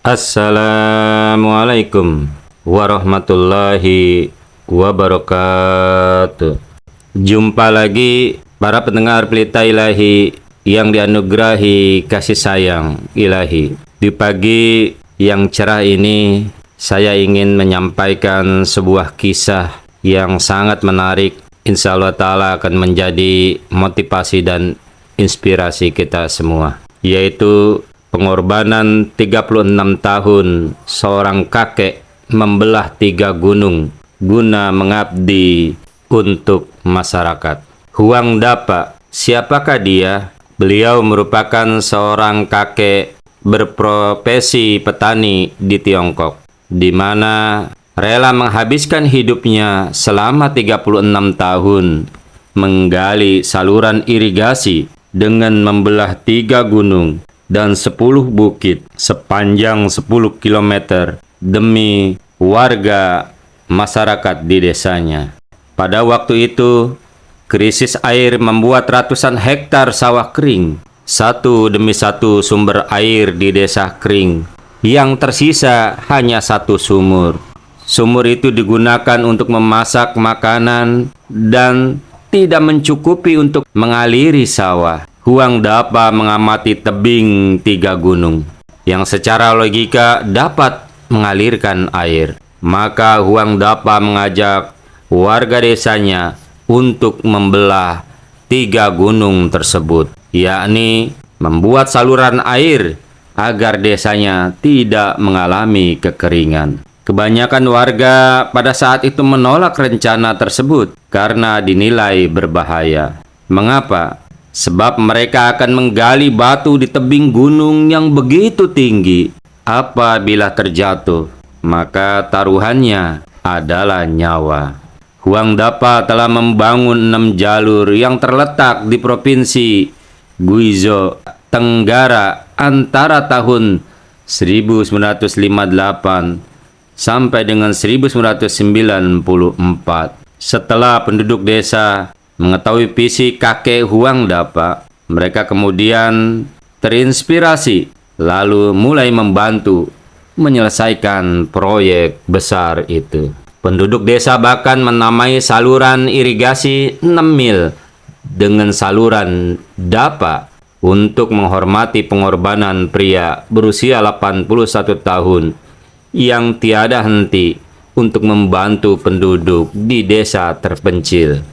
Assalamualaikum warahmatullahi wabarakatuh. Jumpa lagi para pendengar Pelita Ilahi yang dianugerahi kasih sayang Ilahi. Di pagi yang cerah ini, saya ingin menyampaikan sebuah kisah yang sangat menarik. Insya Allah Ta'ala akan menjadi motivasi dan inspirasi kita semua, yaitu pengorbanan 36 tahun seorang kakek membelah 3 gunung guna mengabdi untuk masyarakat. Huang Dapa, siapakah dia? Beliau merupakan seorang kakek berprofesi petani di Tiongkok, di mana rela menghabiskan hidupnya selama 36 tahun menggali saluran irigasi dengan membelah 3 gunung dan 10 bukit sepanjang 10 km demi warga masyarakat di desanya. Pada waktu itu, krisis air membuat ratusan hektar sawah kering. Satu demi satu sumber air di desa kering. Yang tersisa hanya 1 sumur. Sumur itu digunakan untuk memasak makanan dan tidak mencukupi untuk mengaliri sawah. Huang Dapa mengamati tebing 3 gunung yang secara logika dapat mengalirkan air. Maka Huang Dapa mengajak warga desanya untuk membelah 3 gunung tersebut, yakni membuat saluran air agar desanya tidak mengalami kekeringan. Kebanyakan warga pada saat itu menolak rencana tersebut karena dinilai berbahaya. Mengapa? Sebab mereka akan menggali batu di tebing gunung yang begitu tinggi. Apabila terjatuh, maka taruhannya adalah nyawa. Huang Dapa telah membangun 6 jalur yang terletak di Provinsi Guizhou Tenggara antara tahun 1958 sampai dengan 1994. Setelah penduduk desa mengetahui visi kakek Huang Dapa, mereka kemudian terinspirasi lalu mulai membantu menyelesaikan proyek besar itu. Penduduk desa bahkan menamai saluran irigasi 6 mil dengan saluran Dapa untuk menghormati pengorbanan pria berusia 81 tahun yang tiada henti untuk membantu penduduk di desa terpencil.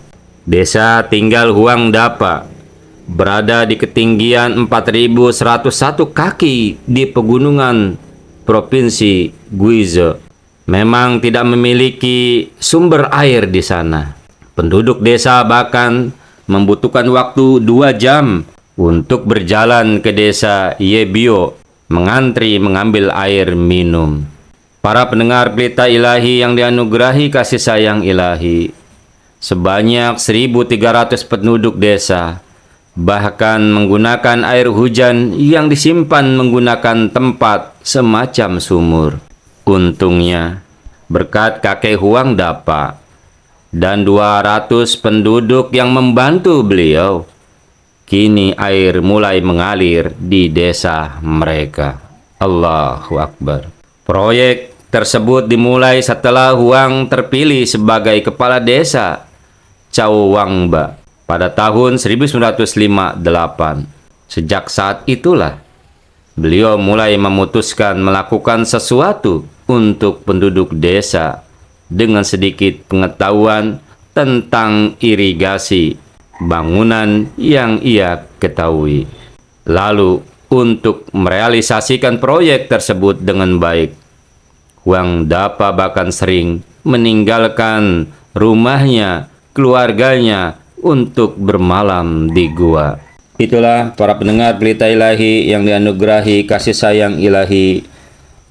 Desa tinggal Huang Dapa berada di ketinggian 4.101 kaki di pegunungan Provinsi Guizhou. Memang tidak memiliki sumber air di sana. Penduduk desa bahkan membutuhkan waktu 2 jam untuk berjalan ke desa Yebio mengantri mengambil air minum. Para pendengar Pelita Ilahi yang dianugerahi kasih sayang Ilahi, sebanyak 1.300 penduduk desa bahkan menggunakan air hujan yang disimpan menggunakan tempat semacam sumur. Untungnya, berkat kakek Huang Dapa dan 200 penduduk yang membantu beliau, kini air mulai mengalir di desa mereka. Allahu Akbar. Proyek tersebut dimulai setelah Huang terpilih sebagai kepala desa Chawangba pada tahun 1958. Sejak saat itulah beliau mulai memutuskan melakukan sesuatu untuk penduduk desa dengan sedikit pengetahuan tentang irigasi bangunan yang ia ketahui. Lalu untuk merealisasikan proyek tersebut dengan baik, Huang Dapa bahkan sering meninggalkan rumahnya, keluarganya untuk bermalam di gua. Itulah para pendengar Pelita Ilahi yang dianugerahi kasih sayang Ilahi,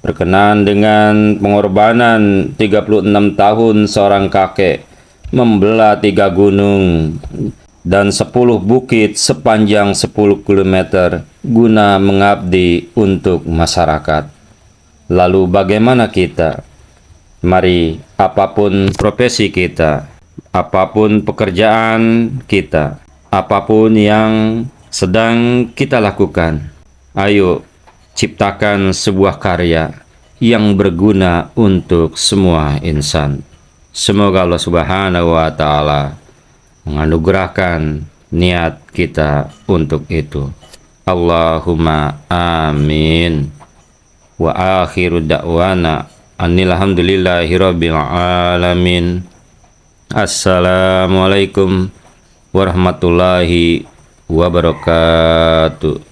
berkenaan dengan pengorbanan 36 tahun seorang kakek membelah 3 gunung dan 10 bukit sepanjang 10 km guna mengabdi untuk masyarakat. Lalu bagaimana kita? Mari, apapun profesi kita, apapun pekerjaan kita, apapun yang sedang kita lakukan, ayo ciptakan sebuah karya yang berguna untuk semua insan. Semoga Allah Subhanahu wa taala menganugerahkan niat kita untuk itu. Allahumma amin. Wa akhiru da'wana alhamdulillahirabbil alamin. Assalamualaikum warahmatullahi wabarakatuh.